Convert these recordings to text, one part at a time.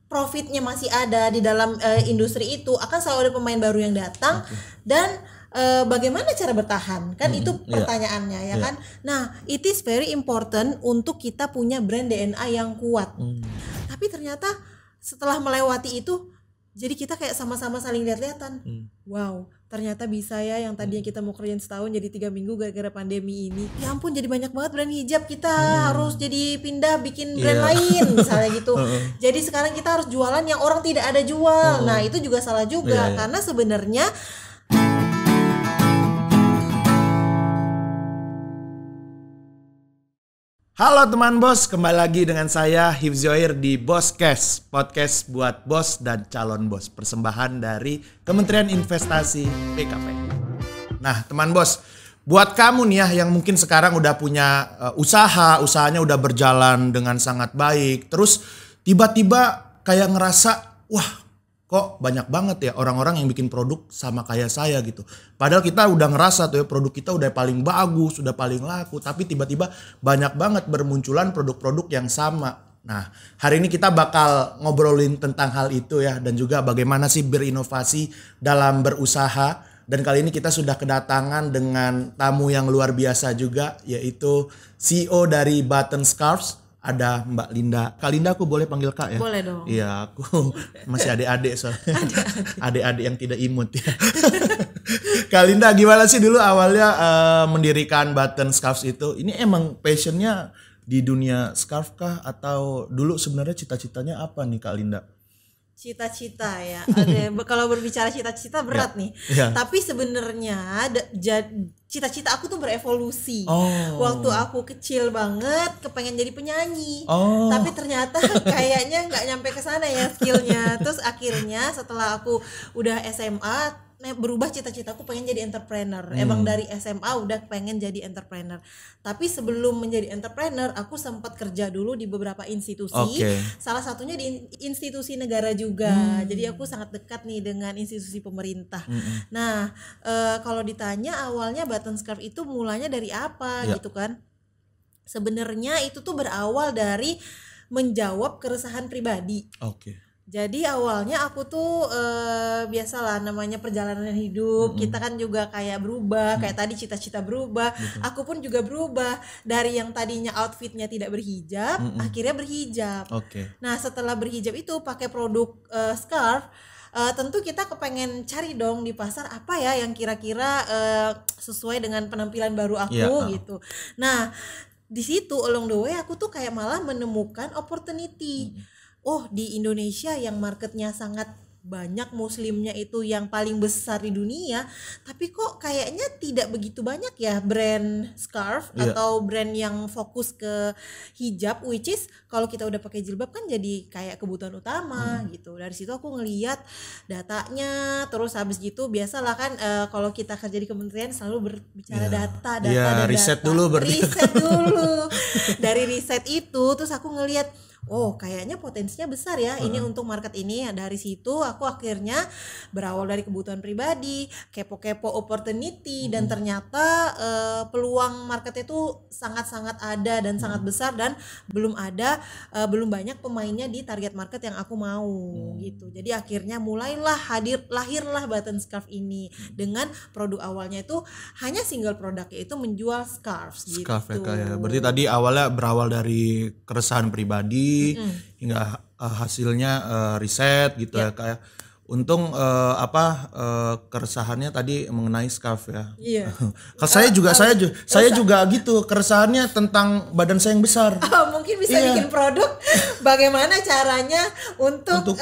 profitnya masih ada di dalam industri itu, akan selalu ada pemain baru yang datang. Dan bagaimana cara bertahan kan itu pertanyaannya ya kan. Nah, it is very important untuk kita punya brand DNA yang kuat. Tapi ternyata setelah melewati itu, jadi kita kayak sama-sama saling lihat-lihatan. Wow, ternyata bisa ya yang tadinya kita mau kerjain setahun jadi 3 minggu gara-gara pandemi ini. Ya ampun, jadi banyak banget brand hijab, kita harus jadi pindah bikin brand lain misalnya gitu. Jadi sekarang kita harus jualan yang orang tidak ada jual. Nah, itu juga salah juga karena sebenarnya Halo teman bos, kembali lagi dengan saya Hifzoir di Boskes, podcast buat bos dan calon bos, persembahan dari Kementerian Investasi PKP. Nah teman bos, buat kamu nih ya yang mungkin sekarang udah punya usahanya udah berjalan dengan sangat baik, terus tiba-tiba kayak ngerasa, wah kok banyak banget ya orang-orang yang bikin produk sama kayak saya gitu. Padahal kita udah ngerasa tuh ya produk kita udah paling bagus, udah paling laku. Tapi tiba-tiba banyak banget bermunculan produk-produk yang sama. Nah hari ini kita bakal ngobrolin tentang hal itu ya. Dan juga bagaimana sih berinovasi dalam berusaha. Dan kali ini kita sudah kedatangan dengan tamu yang luar biasa juga. Yaitu CEO dari Button Scarves. Ada Mbak Linda. Kak Linda aku boleh panggil Kak ya? boleh dong. Iya, aku masih adik-adik soalnya. Adik-adik yang tidak imut ya. Kak Linda, gimana sih dulu awalnya mendirikan Button Scarves itu? Ini emang passionnya di dunia scarf kah? Atau dulu sebenarnya cita-citanya apa nih Kak Linda? Cita-cita ya. Kalau berbicara cita-cita berat nih. Tapi sebenarnya cita-cita aku tuh berevolusi. Waktu aku kecil banget kepengen jadi penyanyi. Tapi ternyata kayaknya nggak nyampe ke sana ya skillnya. Terus akhirnya setelah aku udah SMA berubah cita-citaku pengen jadi entrepreneur. Emang dari SMA udah pengen jadi entrepreneur. Tapi sebelum menjadi entrepreneur, aku sempat kerja dulu di beberapa institusi. Salah satunya di institusi negara juga. Jadi aku sangat dekat nih dengan institusi pemerintah. Nah, kalau ditanya awalnya Button Scarf itu mulanya dari apa gitu kan? Sebenarnya itu tuh berawal dari menjawab keresahan pribadi. Jadi awalnya aku tuh biasalah namanya perjalanan hidup, kita kan juga kayak berubah, kayak tadi cita-cita berubah, aku pun juga berubah dari yang tadinya outfitnya tidak berhijab, akhirnya berhijab. Nah setelah berhijab itu pakai produk scarf, tentu kita kepengen cari dong di pasar apa ya yang kira-kira sesuai dengan penampilan baru aku gitu. Nah di situ along the way aku tuh kayak malah menemukan opportunity. Di Indonesia yang marketnya sangat banyak, muslimnya itu yang paling besar di dunia, tapi kok kayaknya tidak begitu banyak ya brand scarf atau brand yang fokus ke hijab, which is kalau kita udah pakai jilbab kan jadi kayak kebutuhan utama gitu. Dari situ aku ngeliat datanya, terus habis gitu biasalah kan kalau kita kerja di kementerian selalu berbicara data dan riset dulu riset dulu. Dari riset itu terus aku ngeliat kayaknya potensinya besar ya ini untuk market ini. Dari situ aku akhirnya berawal dari kebutuhan pribadi, kepo-kepo opportunity, dan ternyata peluang marketnya itu sangat-sangat ada dan sangat besar, dan belum belum banyak pemainnya di target market yang aku mau gitu. Jadi akhirnya lahirlah Button Scarf ini dengan produk awalnya itu hanya single produk, yaitu menjual scarves gitu. Ya. Berarti tadi awalnya berawal dari keresahan pribadi hingga hasilnya riset gitu ya kayak. Untung keresahannya tadi mengenai scarf ya. Saya juga gitu, keresahannya tentang badan saya yang besar. Mungkin bisa bikin produk bagaimana caranya untuk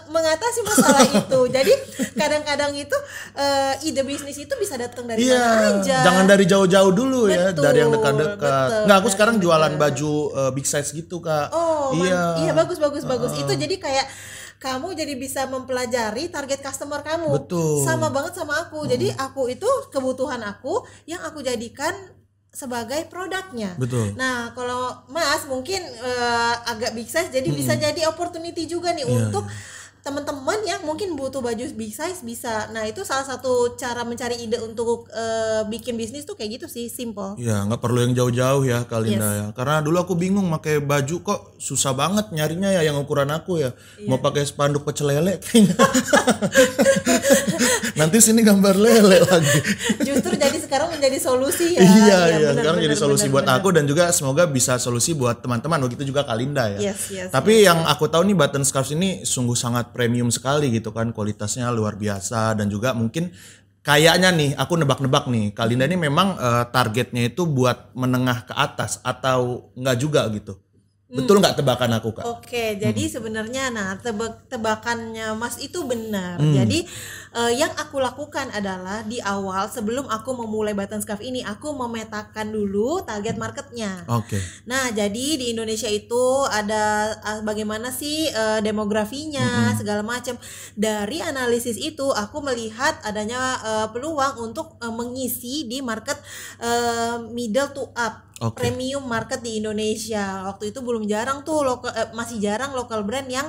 mengatasi masalah itu. Jadi kadang-kadang itu ide bisnis itu bisa datang dari mana aja. Jangan dari jauh-jauh dulu ya, dari yang dekat-dekat. Nggak, aku sekarang jualan baju big size gitu Kak. Bagus. Itu jadi kayak kamu jadi bisa mempelajari target customer kamu. Sama banget sama aku. Jadi aku itu kebutuhan aku yang aku jadikan sebagai produknya. Nah kalau Mas mungkin agak big size, jadi bisa jadi opportunity juga nih untuk teman-teman yang mungkin butuh baju big size bisa. Nah itu salah satu cara mencari ide untuk bikin bisnis tuh kayak gitu sih, simple. Ya nggak perlu yang jauh-jauh ya Kalinda ya. Karena dulu aku bingung pakai baju kok susah banget nyarinya ya yang ukuran aku ya. Mau pakai spanduk pecel lele kayaknya. Nanti sini gambar lele lagi. Justru jadi sekarang menjadi solusi ya. Iya, sekarang jadi solusi buat aku dan juga semoga bisa solusi buat teman-teman. Begitu juga Kalinda ya. Tapi yang aku tahu nih button scarf ini sungguh sangat premium sekali gitu kan, kualitasnya luar biasa dan juga mungkin kayaknya nih aku nebak-nebak nih Kalinda ini memang targetnya itu buat menengah ke atas atau enggak juga gitu. Betul nggak tebakan aku Kak? Oke, jadi sebenarnya tebakannya Mas itu benar. Jadi yang aku lakukan adalah di awal sebelum aku memulai button scarf ini, aku memetakan dulu target marketnya. Nah, jadi di Indonesia itu ada bagaimana sih demografinya segala macam. Dari analisis itu aku melihat adanya peluang untuk mengisi di market middle to up. Premium market di Indonesia. Waktu itu belum jarang tuh masih jarang lokal brand yang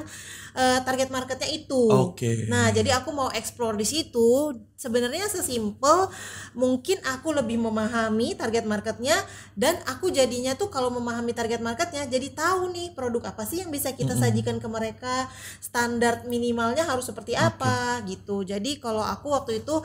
target marketnya itu. Nah, jadi aku mau explore di situ. Sebenarnya sesimpel mungkin aku lebih memahami target marketnya dan aku jadinya tuh kalau memahami target marketnya jadi tahu nih produk apa sih yang bisa kita sajikan ke mereka, standar minimalnya harus seperti apa gitu. Jadi kalau aku waktu itu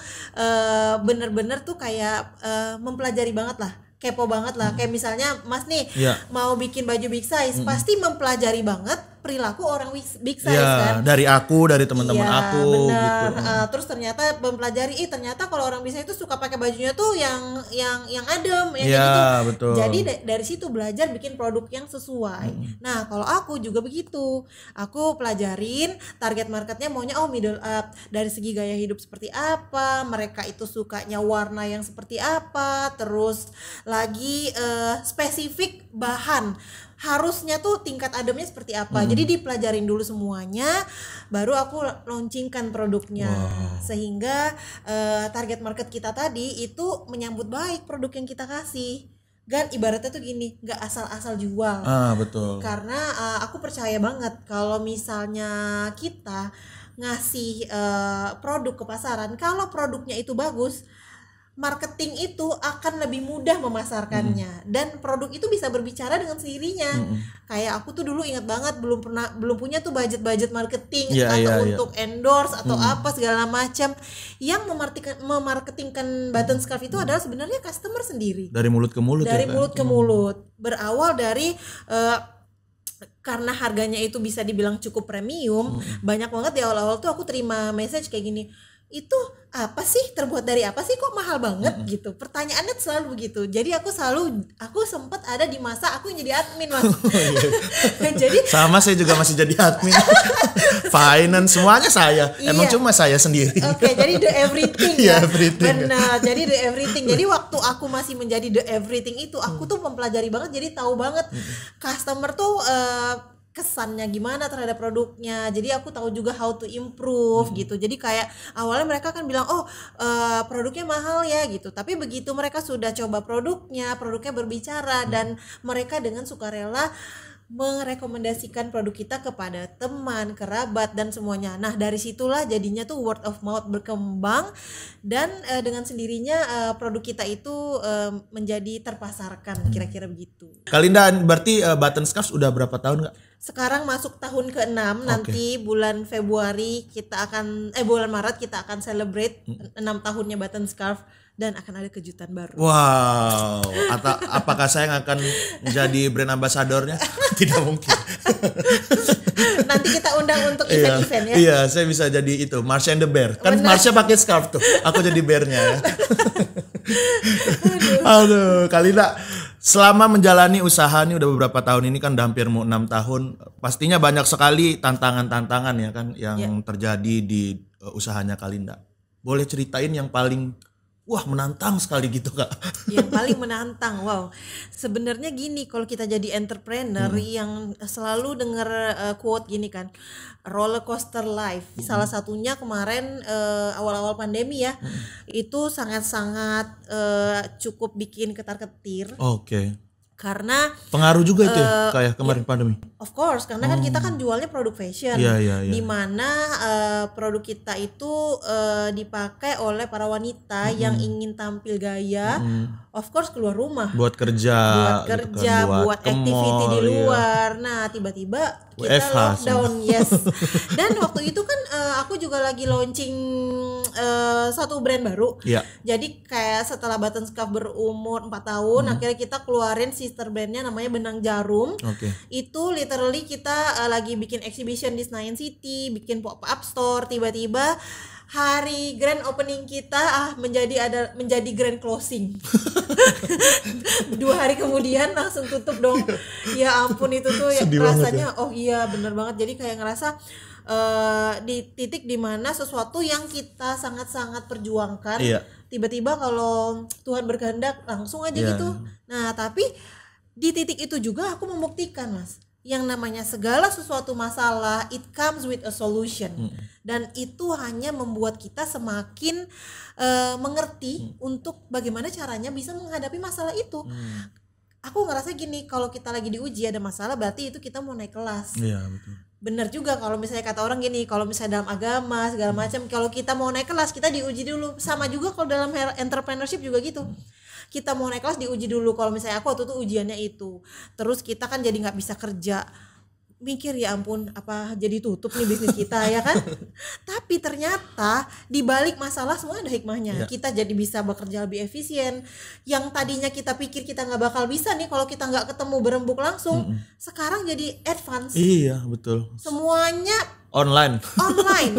bener-bener tuh kayak mempelajari banget lah. Kepo banget lah, kayak misalnya Mas nih mau bikin baju big size, pasti mempelajari banget perilaku orang big size kan. Dari aku, dari teman-teman aku bener. Gitu. Terus ternyata mempelajari, ternyata kalau orang big size itu suka pakai bajunya tuh yang adem, yang kayak gitu. Betul. Jadi dari situ belajar bikin produk yang sesuai. Nah, kalau aku juga begitu. Aku pelajarin target marketnya maunya middle up, dari segi gaya hidup seperti apa, mereka itu sukanya warna yang seperti apa, terus lagi spesifik bahan harusnya tuh tingkat ademnya seperti apa. Jadi dipelajarin dulu semuanya baru aku launchingkan produknya. Sehingga target market kita tadi itu menyambut baik produk yang kita kasih. Kan ibaratnya tuh gini, nggak asal-asal jual. Betul. Karena aku percaya banget kalau misalnya kita ngasih produk ke pasaran, kalau produknya itu bagus, marketing itu akan lebih mudah memasarkannya dan produk itu bisa berbicara dengan sendirinya. Kayak aku tuh dulu ingat banget belum punya tuh budget marketing untuk endorse atau apa segala macam. Yang memarketingkan button scarf itu adalah sebenarnya customer sendiri. Dari mulut ke mulut. Dari mulut ke mulut. Berawal dari karena harganya itu bisa dibilang cukup premium, banyak banget di awal-awal tuh aku terima message kayak gini. Itu apa sih, terbuat dari apa sih kok mahal banget gitu, pertanyaannya selalu begitu. Jadi aku sempat ada di masa aku yang jadi admin Mas. Jadi sama saya juga masih jadi admin. Finance semuanya saya, emang cuma saya sendiri. Jadi do everything everything. Benar, jadi do everything. Jadi waktu aku masih menjadi do everything itu aku tuh mempelajari banget, jadi tahu banget customer tuh kesannya gimana terhadap produknya. Jadi aku tahu juga how to improve gitu. Jadi kayak awalnya mereka kan bilang produknya mahal ya gitu. Tapi begitu mereka sudah coba produknya berbicara dan mereka dengan sukarela merekomendasikan produk kita kepada teman, kerabat dan semuanya. Nah, dari situlah jadinya tuh word of mouth berkembang dan dengan sendirinya produk kita itu menjadi terpasarkan, kira-kira begitu. Kalinda, berarti button scarf udah berapa tahun Kak? Sekarang masuk tahun ke-6, nanti bulan Februari kita akan bulan Maret kita akan celebrate 6 tahunnya button scarf dan akan ada kejutan baru. Wow, apakah saya akan menjadi brand ambassadornya? Tidak mungkin. Nanti kita undang untuk event-event ya. Iya, saya bisa jadi itu, Marsha and the Bear. Kan Marsha pakai scarf tuh, aku jadi bearnya ya. Aduh, Kalinda, selama menjalani usaha ini udah beberapa tahun ini kan, udah hampir mau 6 tahun, pastinya banyak sekali tantangan-tantangan ya kan yang terjadi di usahanya Kalinda. Boleh ceritain yang paling menantang sekali gitu Kak? Yang paling menantang, sebenarnya gini, kalau kita jadi entrepreneur yang selalu dengar quote gini kan, roller coaster life. Salah satunya kemarin awal-awal pandemi ya, itu sangat-sangat cukup bikin ketar-ketir. Karena pengaruh juga itu ya kayak kemarin pandemi. Of course, karena kan kita kan jualnya produk fashion, di mana produk kita itu dipakai oleh para wanita yang ingin tampil gaya, of course keluar rumah, buat kerja, gitu kan, buat activity di luar. Nah tiba-tiba kita lockdown, yes. Dan waktu itu kan aku juga lagi launching satu brand baru. Jadi kayak setelah Button Scarf berumur 4 tahun, akhirnya kita keluarin sister brandnya namanya Benang Jarum. Itu literally kita lagi bikin exhibition di Senayan City, bikin pop-up store. Tiba-tiba hari grand opening kita menjadi grand closing. 2 hari kemudian langsung tutup dong. Ya ampun, itu tuh ya, rasanya oh iya bener banget. Jadi kayak ngerasa di titik dimana sesuatu yang kita sangat-sangat perjuangkan, tiba-tiba kalau Tuhan berkehendak langsung aja gitu. Nah tapi di titik itu juga aku membuktikan, Mas, yang namanya segala sesuatu masalah it comes with a solution. Dan itu hanya membuat kita semakin mengerti untuk bagaimana caranya bisa menghadapi masalah itu. Aku ngerasa gini, kalau kita lagi diuji ada masalah berarti itu kita mau naik kelas. Iya, betul. Bener juga kalau misalnya kata orang gini, kalau misalnya dalam agama segala macam, kalau kita mau naik kelas kita diuji dulu. Sama juga kalau dalam entrepreneurship juga gitu. Kita mau naik kelas diuji dulu. Kalau misalnya aku waktu itu ujiannya itu, terus kita kan jadi nggak bisa kerja, mikir ya ampun apa jadi tutup nih bisnis kita ya kan. Tapi ternyata di balik masalah semua ada hikmahnya. Kita jadi bisa bekerja lebih efisien. Yang tadinya kita pikir kita nggak bakal bisa nih kalau kita nggak ketemu berembuk langsung, sekarang jadi advance. Iya betul. Semuanya online.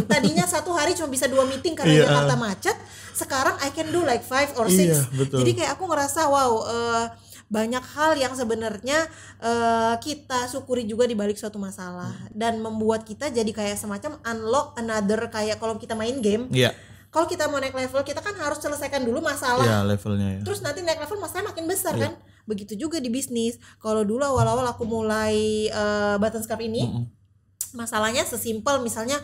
Tadinya 1 hari cuma bisa 2 meeting karena Jakarta macet. Sekarang I can do like 5 or 6. Jadi kayak aku ngerasa wow, banyak hal yang sebenarnya kita syukuri juga di balik suatu masalah, dan membuat kita jadi kayak semacam unlock another, kayak kalau kita main game. Kalau kita mau naik level, kita kan harus selesaikan dulu masalah. Levelnya. Terus nanti naik level masalahnya makin besar kan. Begitu juga di bisnis. Kalau dulu awal-awal aku mulai Button Scarf ini, masalahnya sesimpel misalnya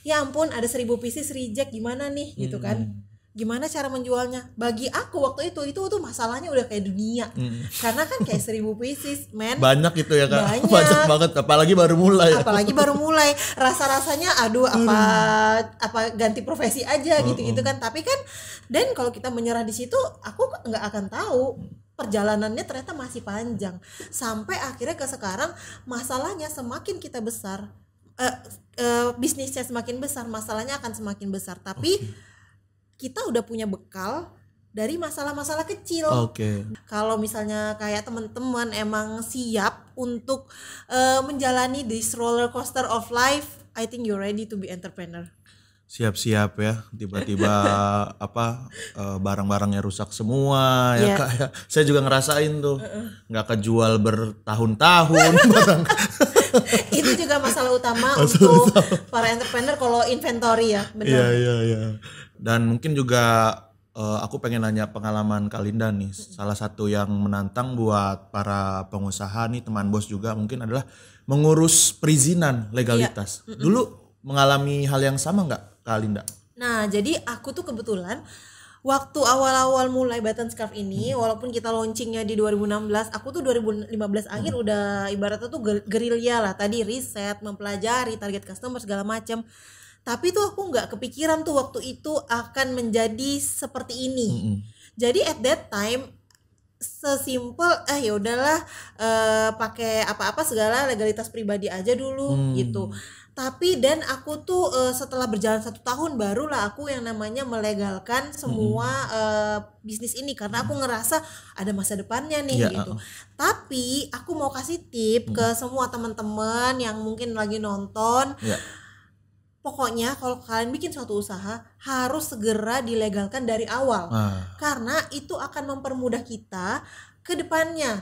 ya ampun ada 1000 pieces reject, gimana nih gitu kan. Gimana cara menjualnya? Bagi aku waktu itu tuh masalahnya udah kayak dunia. Karena kan kayak 1000 pieces, men. Banyak itu ya Kak. Banyak banget, apalagi baru mulai. Rasa-rasanya aduh apa ganti profesi aja gitu kan. Tapi kan dan kalau kita menyerah di situ, aku nggak akan tahu perjalanannya ternyata masih panjang. Sampai akhirnya ke sekarang masalahnya semakin kita besar, bisnisnya semakin besar, masalahnya akan semakin besar. Tapi kita udah punya bekal dari masalah-masalah kecil. Kalau misalnya kayak teman-teman emang siap untuk menjalani this roller coaster of life, I think you're ready to be entrepreneur. Siap-siap ya, tiba-tiba barang-barangnya rusak semua ya Kak ya. Saya juga ngerasain tuh, nggak kejual bertahun-tahun. Itu juga masalah utama untuk para entrepreneur kalau inventory ya, benar. Iya. Dan mungkin juga aku pengen nanya pengalaman Kak Linda nih. Salah satu yang menantang buat para pengusaha nih, teman bos juga mungkin adalah mengurus perizinan legalitas. Dulu mengalami hal yang sama nggak Kak Linda? Nah jadi aku tuh kebetulan waktu awal-awal mulai Button Scarf ini, walaupun kita launchingnya di 2016, aku tuh 2015 akhir udah ibaratnya tuh gerilya lah. Tadi riset, mempelajari target customer segala macam. Tapi tuh aku nggak kepikiran tuh waktu itu akan menjadi seperti ini. Jadi at that time sesimpel ya udahlah pakai apa-apa segala legalitas pribadi aja dulu gitu. Tapi dan aku tuh setelah berjalan 1 tahun barulah aku yang namanya melegalkan semua bisnis ini, karena aku ngerasa ada masa depannya nih gitu. Tapi aku mau kasih tip ke semua teman-teman yang mungkin lagi nonton. Pokoknya kalau kalian bikin suatu usaha harus segera dilegalkan dari awal. Karena itu akan mempermudah kita ke depannya.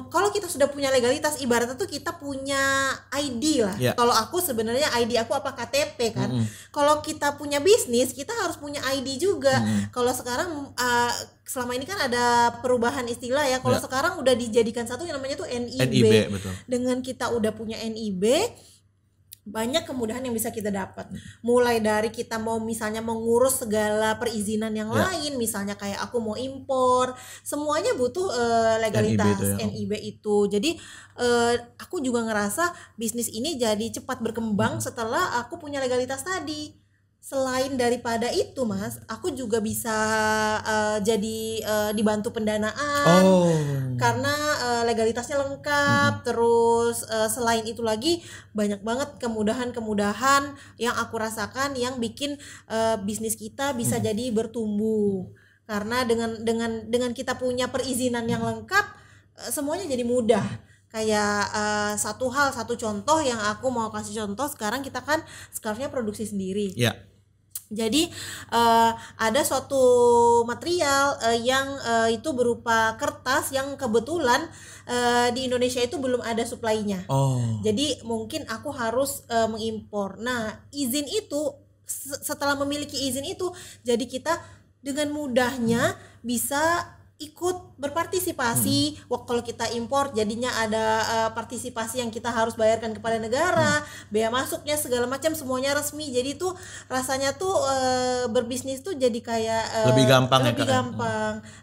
Kalau kita sudah punya legalitas, ibaratnya tuh kita punya ID lah. Kalau aku sebenarnya ID aku apa KTP kan. Kalau kita punya bisnis, kita harus punya ID juga. Kalau sekarang selama ini kan ada perubahan istilah ya. Kalau sekarang udah dijadikan satu yang namanya tuh NIB. Betul. Dengan kita udah punya NIB, banyak kemudahan yang bisa kita dapat. Mulai dari kita mau misalnya mengurus segala perizinan yang lain, misalnya kayak aku mau impor, semuanya butuh legalitas NIB itu. Jadi aku juga ngerasa bisnis ini jadi cepat berkembang setelah aku punya legalitas tadi. Selain daripada itu Mas, aku juga bisa jadi dibantu pendanaan karena legalitasnya lengkap. Terus selain itu lagi banyak banget kemudahan-kemudahan yang aku rasakan yang bikin bisnis kita bisa jadi bertumbuh. Karena dengan kita punya perizinan yang lengkap, semuanya jadi mudah. Kayak satu contoh yang aku mau kasih contoh, sekarang kita kan scarfnya produksi sendiri. Jadi ada suatu material yang itu berupa kertas yang kebetulan di Indonesia itu belum ada supply-nya. Jadi mungkin aku harus mengimpor. Nah, izin itu setelah memiliki izin itu, jadi kita dengan mudahnya bisa ikut berpartisipasi. Kalau kita impor jadinya ada partisipasi yang kita harus bayarkan kepada negara, bea masuknya segala macam semuanya resmi. Jadi tuh rasanya tuh berbisnis tuh jadi kayak lebih gampang,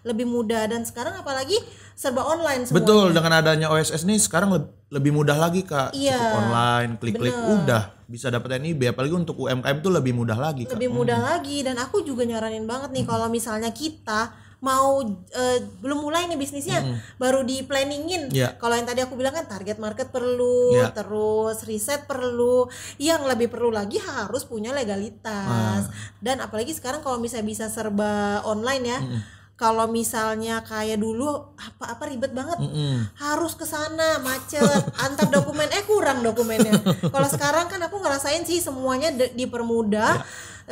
lebih mudah. Dan sekarang apalagi serba online semuanya. Betul, dengan adanya OSS nih sekarang lebih mudah lagi Kak. Cukup online, klik-klik udah bisa dapat NIB. Apalagi untuk UMKM tuh lebih mudah lagi Kak. Lebih mudah lagi. Dan aku juga nyaranin banget nih kalau misalnya kita mau belum mulai nih bisnisnya, baru di planningin. Kalau yang tadi aku bilang kan target market perlu, terus riset perlu, yang lebih perlu lagi harus punya legalitas. Dan apalagi sekarang kalau misalnya bisa serba online ya. Kalau misalnya kayak dulu apa ribet banget, harus ke sana macet, antar dokumen kurang dokumennya. Kalau sekarang kan aku ngerasain sih semuanya dipermudah.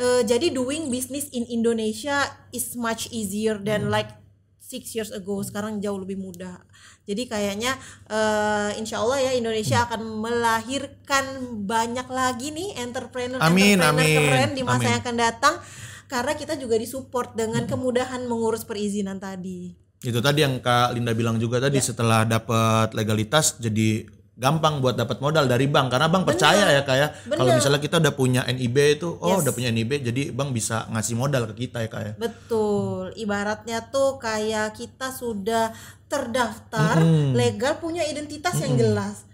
Jadi doing business in Indonesia is much easier than like 6 years ago. Sekarang jauh lebih mudah. Jadi kayaknya insya Allah ya Indonesia akan melahirkan banyak lagi nih entrepreneur keren di masa yang akan datang. Karena kita juga disupport dengan kemudahan mengurus perizinan tadi. Itu tadi yang Kak Linda bilang juga tadi, setelah dapat legalitas jadi gampang buat dapat modal dari bank, karena bank percaya ya kayak kalau misalnya kita udah punya NIB itu udah punya NIB, jadi bank bisa ngasih modal ke kita ya kayak. Betul, ibaratnya tuh kayak kita sudah terdaftar legal, punya identitas yang jelas.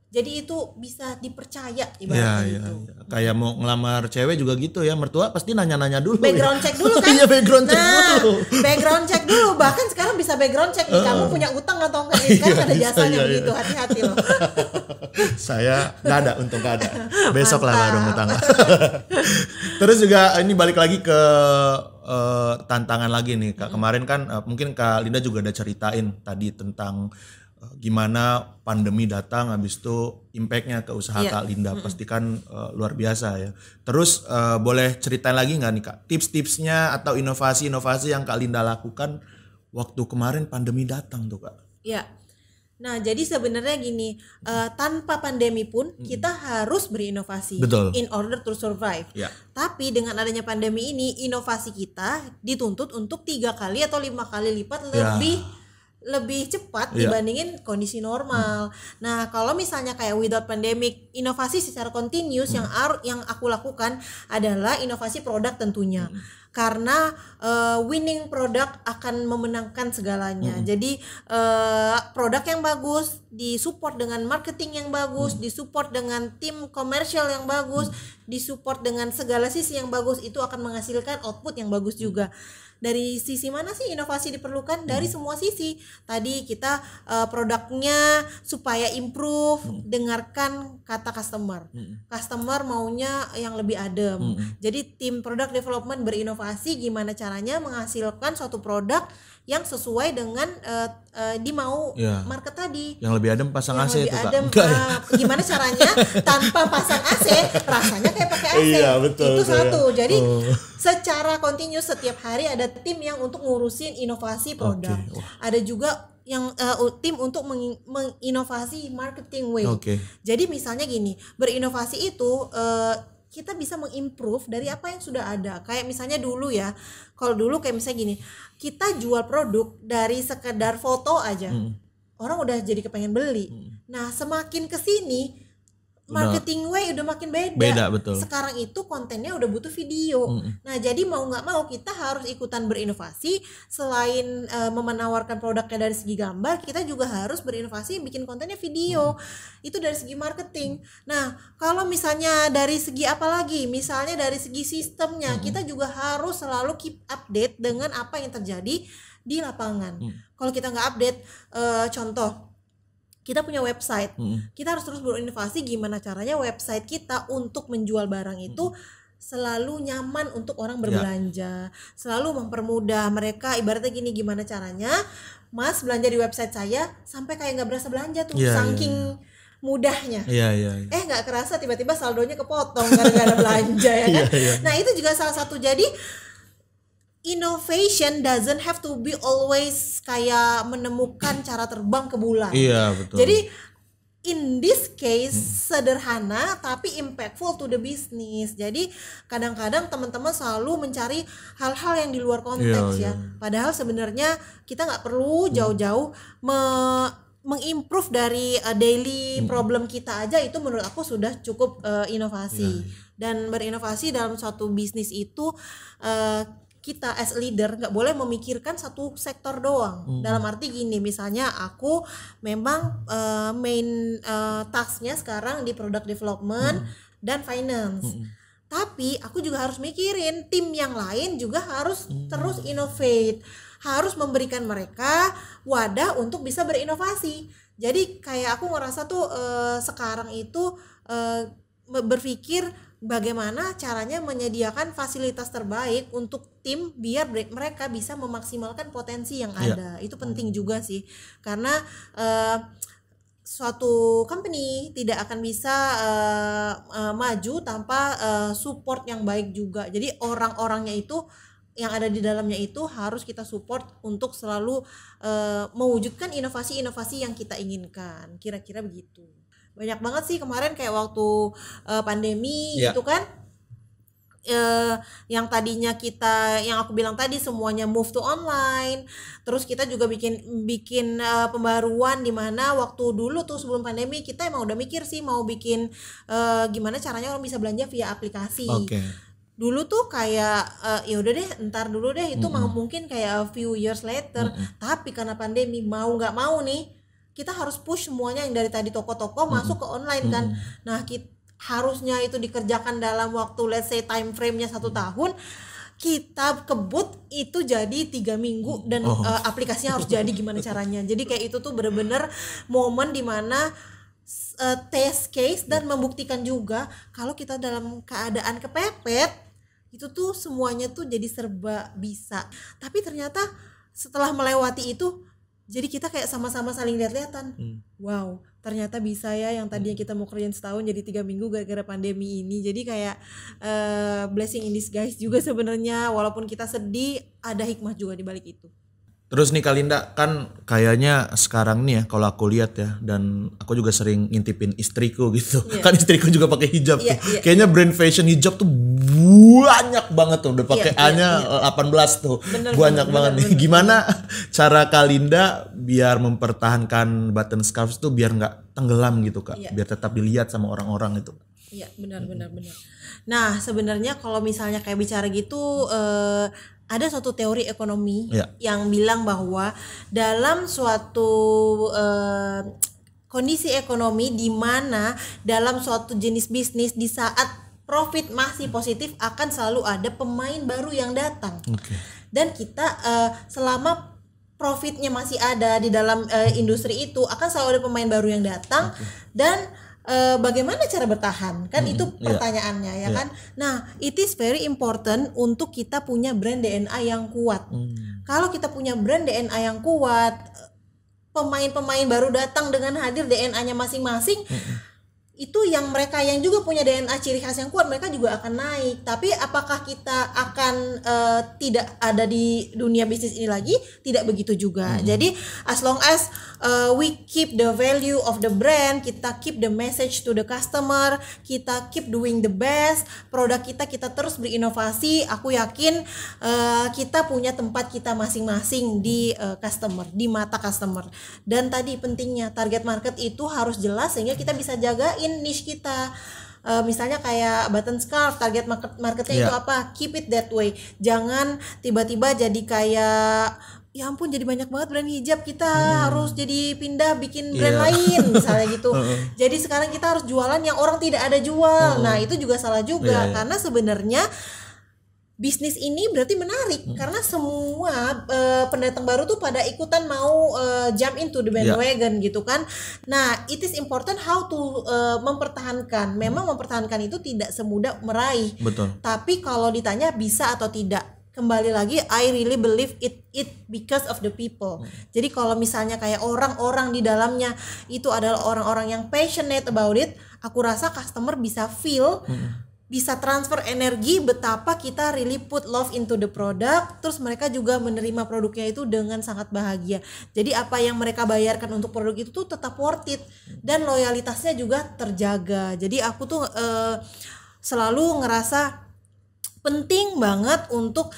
Jadi itu bisa dipercaya ibaratnya itu. Kayak mau ngelamar cewek juga gitu ya, mertua pasti nanya-nanya dulu. Background check dulu kan? Iya, background check dulu. Background check dulu. Bahkan sekarang bisa background check nih, kamu punya utang atau enggak? Sekarang ada jasanya begitu, hati-hati loh. Saya nggak ada, untung nggak ada. Besok lah baru utang. Terus juga ini balik lagi ke tantangan lagi nih Kak. Kemarin kan mungkin Kak Linda juga ada ceritain tadi tentang gimana pandemi datang, habis itu impactnya ke usaha Kak Linda pasti kan luar biasa ya. Terus boleh ceritain lagi nggak nih Kak tips-tipsnya atau inovasi-inovasi yang Kak Linda lakukan waktu kemarin pandemi datang tuh Kak? Iya. Nah jadi sebenarnya gini, tanpa pandemi pun kita harus berinovasi. Betul. In order to survive. Tapi dengan adanya pandemi ini, inovasi kita dituntut untuk 3 kali atau 5 kali lipat lebih cepat dibandingin kondisi normal. Nah, kalau misalnya kayak without pandemic, inovasi secara continuous yang aku lakukan adalah inovasi produk tentunya. Karena winning product akan memenangkan segalanya. Jadi produk yang bagus, disupport dengan marketing yang bagus, disupport dengan tim komersial yang bagus, disupport dengan segala sisi yang bagus, itu akan menghasilkan output yang bagus juga. Dari sisi mana sih inovasi diperlukan? Dari semua sisi. Tadi kita produknya supaya improve, dengarkan kata customer. Customer maunya yang lebih adem. Jadi tim product development berinovasi gimana caranya menghasilkan suatu produk yang sesuai dengan dimau market tadi. Yang lebih adem pasang AC itu Kak. Gimana caranya tanpa pasang AC rasanya kayak pakai AC. Betul, itu satu. Jadi secara continuous setiap hari ada tim yang untuk ngurusin inovasi produk. Ada juga yang tim untuk menginovasi marketing way. Jadi misalnya gini, berinovasi itu kita bisa mengimprove dari apa yang sudah ada. Kayak misalnya dulu ya, kalau dulu kayak misalnya gini, kita jual produk dari sekedar foto aja, orang udah jadi kepengen beli. Nah semakin kesini marketing way udah makin beda. Betul. Sekarang itu kontennya udah butuh video. Nah, jadi mau nggak mau kita harus ikutan berinovasi. Selain menawarkan produknya dari segi gambar, kita juga harus berinovasi bikin kontennya video. Itu dari segi marketing. Nah, kalau misalnya dari segi apa lagi? Misalnya dari segi sistemnya, kita juga harus selalu keep update dengan apa yang terjadi di lapangan. Kalau kita nggak update, contoh kita punya website, kita harus terus berinovasi gimana caranya website kita untuk menjual barang itu selalu nyaman untuk orang berbelanja, selalu mempermudah mereka. Ibaratnya gini, gimana caranya Mas belanja di website saya sampai kayak nggak berasa belanja tuh, saking mudahnya. Nggak kerasa tiba-tiba saldonya kepotong gara-gara belanja ya kan. Nah itu juga salah satu. Jadi innovation doesn't have to be always kayak menemukan cara terbang ke bulan. Betul. Jadi in this case sederhana tapi impactful to the business. Jadi kadang-kadang teman-teman selalu mencari hal-hal yang di luar konteks ya. Padahal sebenarnya kita nggak perlu jauh-jauh mengimprove dari daily problem kita aja, itu menurut aku sudah cukup inovasi. Dan berinovasi dalam suatu bisnis itu kita as leader nggak boleh memikirkan satu sektor doang. Dalam arti gini, misalnya aku memang main tasknya sekarang di product development dan finance, tapi aku juga harus mikirin tim yang lain juga harus terus innovate, harus memberikan mereka wadah untuk bisa berinovasi. Jadi kayak aku ngerasa tuh sekarang itu berpikir bagaimana caranya menyediakan fasilitas terbaik untuk tim biar mereka bisa memaksimalkan potensi yang ada. Itu penting juga sih, karena suatu company tidak akan bisa maju tanpa support yang baik juga. Jadi orang-orangnya itu yang ada di dalamnya itu harus kita support untuk selalu mewujudkan inovasi-inovasi yang kita inginkan. Kira-kira begitu. Banyak banget sih kemarin kayak waktu pandemi gitu kan, yang tadinya kita, yang aku bilang tadi semuanya move to online, terus kita juga bikin pembaruan di mana waktu dulu tuh sebelum pandemi kita emang udah mikir sih mau bikin gimana caranya orang bisa belanja via aplikasi. Dulu tuh kayak ya udah deh ntar dulu deh, itu mungkin kayak a few years later, tapi karena pandemi mau nggak mau nih kita harus push semuanya yang dari tadi toko-toko masuk ke online kan. Nah harusnya itu dikerjakan dalam waktu let's say time frame-nya 1 tahun, kita kebut itu jadi 3 minggu dan aplikasinya harus jadi gimana caranya. Jadi kayak itu tuh bener-bener momen dimana test case dan membuktikan juga kalau kita dalam keadaan kepepet itu tuh semuanya tuh jadi serba bisa. Tapi ternyata setelah melewati itu, jadi kita kayak sama-sama saling lihat-lihatan. Wow, ternyata bisa ya yang tadinya kita mau kerjain setahun jadi 3 minggu gara-gara pandemi ini. Jadi kayak blessing in disguise juga sebenarnya. Walaupun kita sedih, ada hikmah juga di balik itu. Terus nih Kalinda, kan kayaknya sekarang nih ya kalau aku lihat ya, dan aku juga sering ngintipin istriku gitu. Kan istriku juga pakai hijab tuh. Kayaknya brand fashion hijab tuh banyak banget tuh, udah pakai A-nya 18 tuh. Banyak banget nih. Gimana cara Kalinda biar mempertahankan button scarf tuh biar nggak tenggelam gitu Kak, biar tetap dilihat sama orang-orang itu. Iya, benar. Nah, sebenarnya kalau misalnya kayak bicara gitu, ada suatu teori ekonomi yang bilang bahwa dalam suatu kondisi ekonomi di mana dalam suatu jenis bisnis di saat profit masih positif akan selalu ada pemain baru yang datang. Dan kita selama profitnya masih ada di dalam industri itu akan selalu ada pemain baru yang datang. Dan bagaimana cara bertahan? Kan itu pertanyaannya ya kan. Nah, it is very important untuk kita punya brand DNA yang kuat. Kalau kita punya brand DNA yang kuat, pemain-pemain baru datang dengan hadir DNA-nya masing-masing. Itu yang mereka yang juga punya DNA ciri khas yang kuat, mereka juga akan naik. Tapi apakah kita akan tidak ada di dunia bisnis ini lagi? Tidak begitu juga. Jadi as long as we keep the value of the brand, kita keep the message to the customer, kita keep doing the best, produk kita terus berinovasi, aku yakin kita punya tempat kita masing-masing di customer, di mata customer. Dan tadi pentingnya target market itu harus jelas sehingga kita bisa jagain jagain niche kita. Misalnya kayak button scarf, target marketnya itu apa, keep it that way. Jangan tiba-tiba jadi kayak ya ampun jadi banyak banget brand hijab, kita harus jadi pindah bikin brand lain misalnya gitu. Jadi sekarang kita harus jualan yang orang tidak ada jual. Nah itu juga salah juga, karena sebenarnya bisnis ini berarti menarik karena semua pendatang baru tuh pada ikutan mau jump into the bandwagon gitu kan. Nah, it is important how to mempertahankan. Memang mempertahankan itu tidak semudah meraih. Betul. Tapi kalau ditanya bisa atau tidak, kembali lagi I really believe it because of the people. Jadi kalau misalnya kayak orang-orang di dalamnya itu adalah orang-orang yang passionate about it, aku rasa customer bisa feel bisa transfer energi betapa kita really put love into the product, terus mereka juga menerima produknya itu dengan sangat bahagia. Jadi apa yang mereka bayarkan untuk produk itu tuh tetap worth it dan loyalitasnya juga terjaga. Jadi aku tuh selalu ngerasa penting banget untuk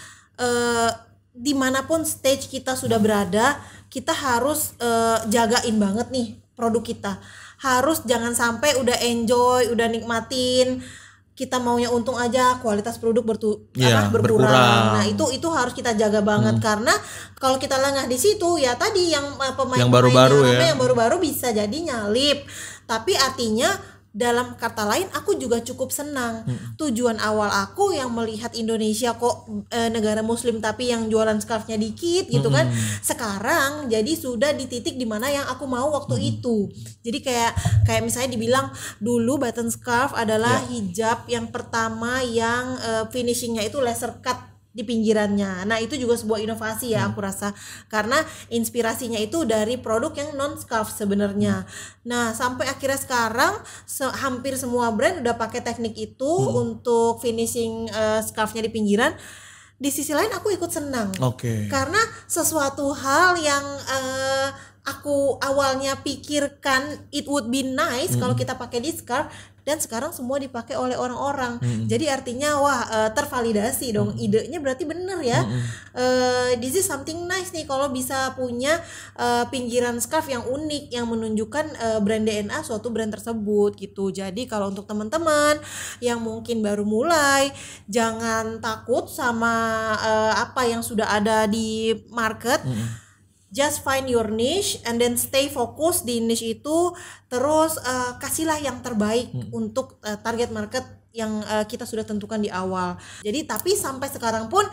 dimanapun stage kita sudah berada, kita harus jagain banget nih produk kita. Harus jangan sampai udah enjoy, udah nikmatin, kita maunya untung aja, kualitas produk berkurang. Nah itu harus kita jaga banget karena kalau kita lengah di situ ya tadi yang pemain yang baru-baru yang baru-baru bisa jadi nyalip. Tapi artinya dalam kata lain aku juga cukup senang. Tujuan awal aku yang melihat Indonesia kok negara muslim tapi yang jualan scarfnya dikit gitu kan. Sekarang jadi sudah di titik dimana yang aku mau waktu itu. Jadi kayak misalnya dibilang dulu button scarf adalah hijab yang pertama yang finishingnya itu laser cut di pinggirannya. Nah itu juga sebuah inovasi ya aku rasa, karena inspirasinya itu dari produk yang non scarf sebenarnya. Nah sampai akhirnya sekarang hampir semua brand udah pakai teknik itu untuk finishing scarfnya di pinggiran. Di sisi lain aku ikut senang, karena sesuatu hal yang aku awalnya pikirkan it would be nice kalau kita pakai di scarf, dan sekarang semua dipakai oleh orang-orang. Jadi artinya tervalidasi dong, idenya berarti bener ya. This is something nice nih kalau bisa punya pinggiran scarf yang unik yang menunjukkan brand DNA suatu brand tersebut gitu. Jadi kalau untuk teman-teman yang mungkin baru mulai, jangan takut sama apa yang sudah ada di market. Just find your niche and then stay fokus di niche itu, terus kasihlah yang terbaik untuk target market yang kita sudah tentukan di awal. Jadi tapi sampai sekarang pun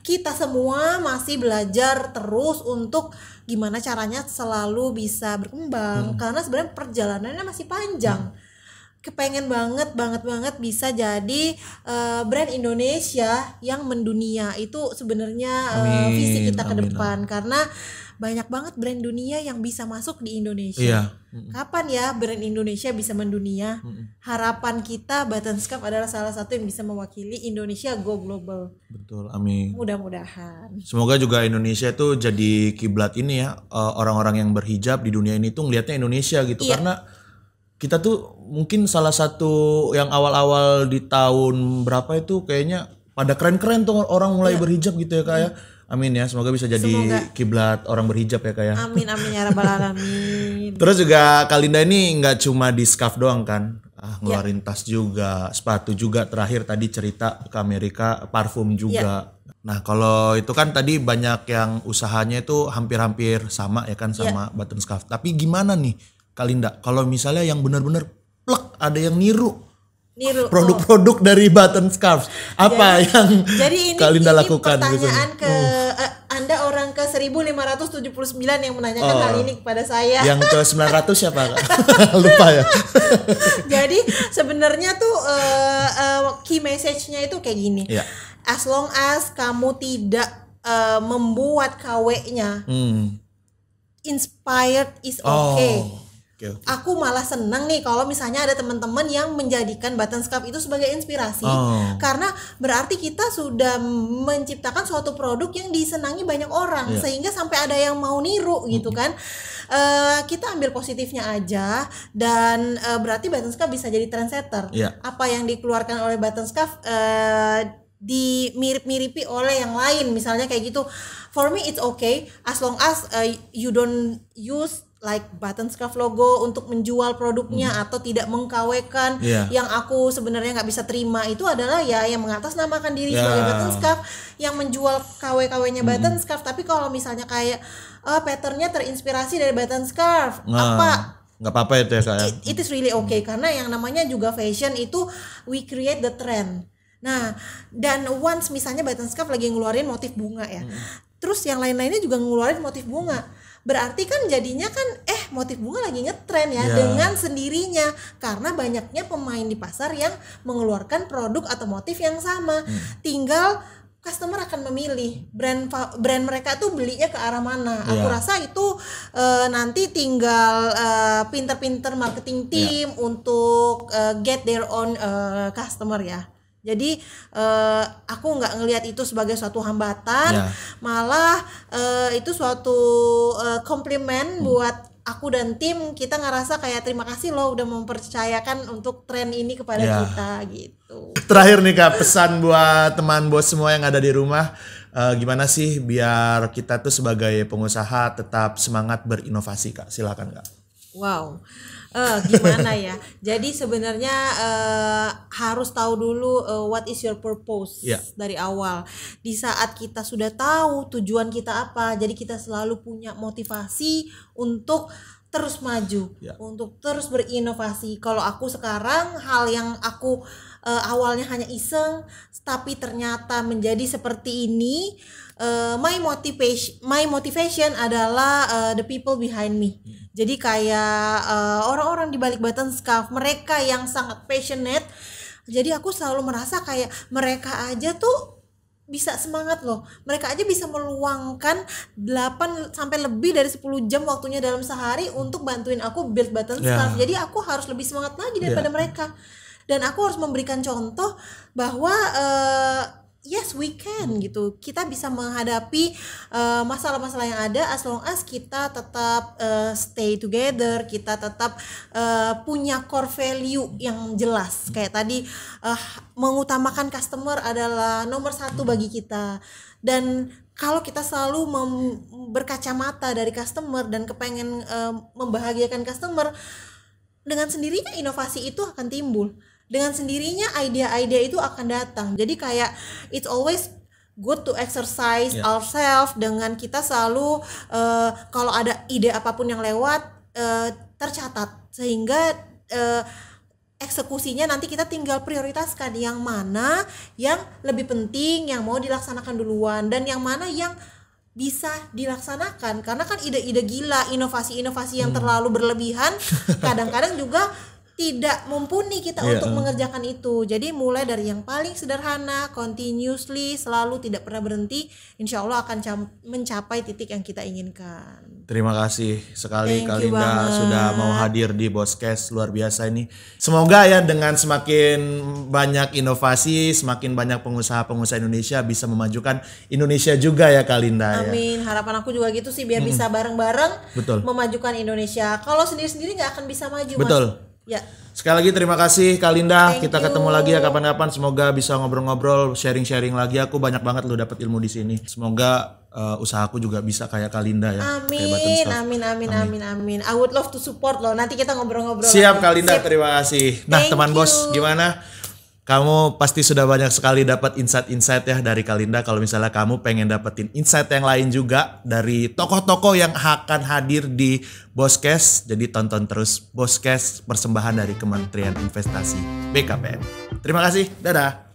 kita semua masih belajar terus untuk gimana caranya selalu bisa berkembang, karena sebenarnya perjalanannya masih panjang. Kepengen banget bisa jadi brand Indonesia yang mendunia. Itu sebenarnya visi kita ke depan, karena banyak banget brand dunia yang bisa masuk di Indonesia. Kapan ya brand Indonesia bisa mendunia? Harapan kita button scarf adalah salah satu yang bisa mewakili Indonesia go global. Betul, amin. Mudah-mudahan. Semoga juga Indonesia tuh jadi kiblat ini ya, orang-orang yang berhijab di dunia ini tuh ngelihatnya Indonesia gitu. Karena kita tuh mungkin salah satu yang awal-awal di tahun berapa itu kayaknya pada keren-keren tuh orang mulai berhijab gitu ya kayak. Amin ya, semoga bisa jadi kiblat orang berhijab ya kayak. Amin ya rabbal alamin. Terus juga Kalinda ini nggak cuma di scarf doang kan, ngeluarin tas juga, sepatu juga, terakhir tadi cerita ke Amerika, parfum juga. Nah kalau itu kan tadi banyak yang usahanya itu hampir-hampir sama ya kan sama button scarf. Tapi gimana nih Kalinda, kalau misalnya yang benar-benar plek ada yang niru produk-produk dari button scarf, apa yang Kalinda lakukan? Jadi ini pertanyaan ke Anda orang ke 1579 yang menanyakan hal ini kepada saya. Yang ke 900 siapa? Lupa ya. Jadi sebenarnya tuh key message-nya itu kayak gini. As long as kamu tidak membuat KW-nya inspired is okay. Aku malah seneng nih kalau misalnya ada teman-teman yang menjadikan button scarf itu sebagai inspirasi, karena berarti kita sudah menciptakan suatu produk yang disenangi banyak orang, sehingga sampai ada yang mau niru gitu kan. Kita ambil positifnya aja, dan berarti button scarf bisa jadi trendsetter. Apa yang dikeluarkan oleh button scarf dimirip-miripi oleh yang lain misalnya kayak gitu. For me it's okay as long as you don't use like button scarf logo untuk menjual produknya atau tidak meng-KW-kan. Yang aku sebenarnya nggak bisa terima itu adalah ya yang mengatasnamakan diri sebagai button scarf, yang menjual KW-KW-nya button scarf. Tapi kalau misalnya kayak patternnya terinspirasi dari button scarf, nggak apa-apa itu ya Kak. It is really okay, karena yang namanya juga fashion itu we create the trend. Nah, dan once misalnya button scarf lagi ngeluarin motif bunga ya, terus yang lain-lainnya juga ngeluarin motif bunga, berarti kan jadinya kan motif bunga lagi ngetren ya dengan sendirinya, karena banyaknya pemain di pasar yang mengeluarkan produk atau motif yang sama. Tinggal customer akan memilih brand mereka tuh belinya ke arah mana. Aku rasa itu nanti tinggal pinter-pinter marketing team untuk get their own customer ya. Jadi aku nggak ngelihat itu sebagai suatu hambatan, malah itu suatu komplimen buat aku dan tim. Kita ngerasa kayak terima kasih loh udah mempercayakan untuk tren ini kepada kita gitu. Terakhir nih Kak, pesan buat teman bos semua yang ada di rumah, gimana sih biar kita tuh sebagai pengusaha tetap semangat berinovasi Kak? Silakan Kak. Wow. Gimana ya? Jadi sebenarnya harus tahu dulu what is your purpose dari awal. Di saat kita sudah tahu tujuan kita apa, jadi kita selalu punya motivasi untuk terus maju, untuk terus berinovasi. Kalau aku sekarang, hal yang aku awalnya hanya iseng, tapi ternyata menjadi seperti ini. My motivation adalah the people behind me. Jadi kayak orang-orang di balik button scarf, mereka yang sangat passionate. Jadi aku selalu merasa kayak mereka aja tuh bisa semangat loh. Mereka aja bisa meluangkan 8 sampai lebih dari 10 jam waktunya dalam sehari untuk bantuin aku build button scarf. Jadi aku harus lebih semangat lagi daripada mereka. Dan aku harus memberikan contoh bahwa yes we can gitu. Kita bisa menghadapi masalah-masalah yang ada as long as kita tetap stay together, kita tetap punya core value yang jelas. Kayak tadi mengutamakan customer adalah nomor 1 bagi kita. Dan kalau kita selalu berkacamata dari customer dan kepengen membahagiakan customer, dengan sendirinya inovasi itu akan timbul. Dengan sendirinya ide-ide itu akan datang. Jadi kayak it's always good to exercise ourselves dengan kita selalu kalau ada ide apapun yang lewat tercatat, sehingga eksekusinya nanti kita tinggal prioritaskan yang mana yang lebih penting, yang mau dilaksanakan duluan, dan yang mana yang bisa dilaksanakan. Karena kan ide-ide gila, inovasi-inovasi yang terlalu berlebihan kadang-kadang juga tidak mumpuni kita untuk mengerjakan itu. Jadi mulai dari yang paling sederhana, continuously, selalu tidak pernah berhenti, insya Allah akan mencapai titik yang kita inginkan. Terima kasih sekali Kalinda sudah mau hadir di Bosscast, luar biasa ini. Semoga ya dengan semakin banyak inovasi, semakin banyak pengusaha-pengusaha Indonesia bisa memajukan Indonesia juga ya Kalinda. Amin. Harapan aku juga gitu sih, biar bisa bareng-bareng memajukan Indonesia. Kalau sendiri-sendiri nggak akan bisa maju. Betul. Mas. Ya. Sekali lagi terima kasih Kalinda. Kita ketemu lagi ya kapan-kapan. Semoga bisa ngobrol-ngobrol, sharing-sharing lagi. Aku banyak banget lo dapat ilmu di sini. Semoga usahaku juga bisa kayak Kalinda ya. Amin. I would love to support lo. Nanti kita ngobrol-ngobrol. Siap Kalinda, terima kasih. Nah, teman bos, gimana? Kamu pasti sudah banyak sekali dapat insight-insight ya dari Kalinda. Kalau misalnya kamu pengen dapetin insight yang lain juga dari tokoh-tokoh yang akan hadir di Bosscast, jadi tonton terus Bosscast, persembahan dari Kementerian Investasi BKPM. Terima kasih, dadah.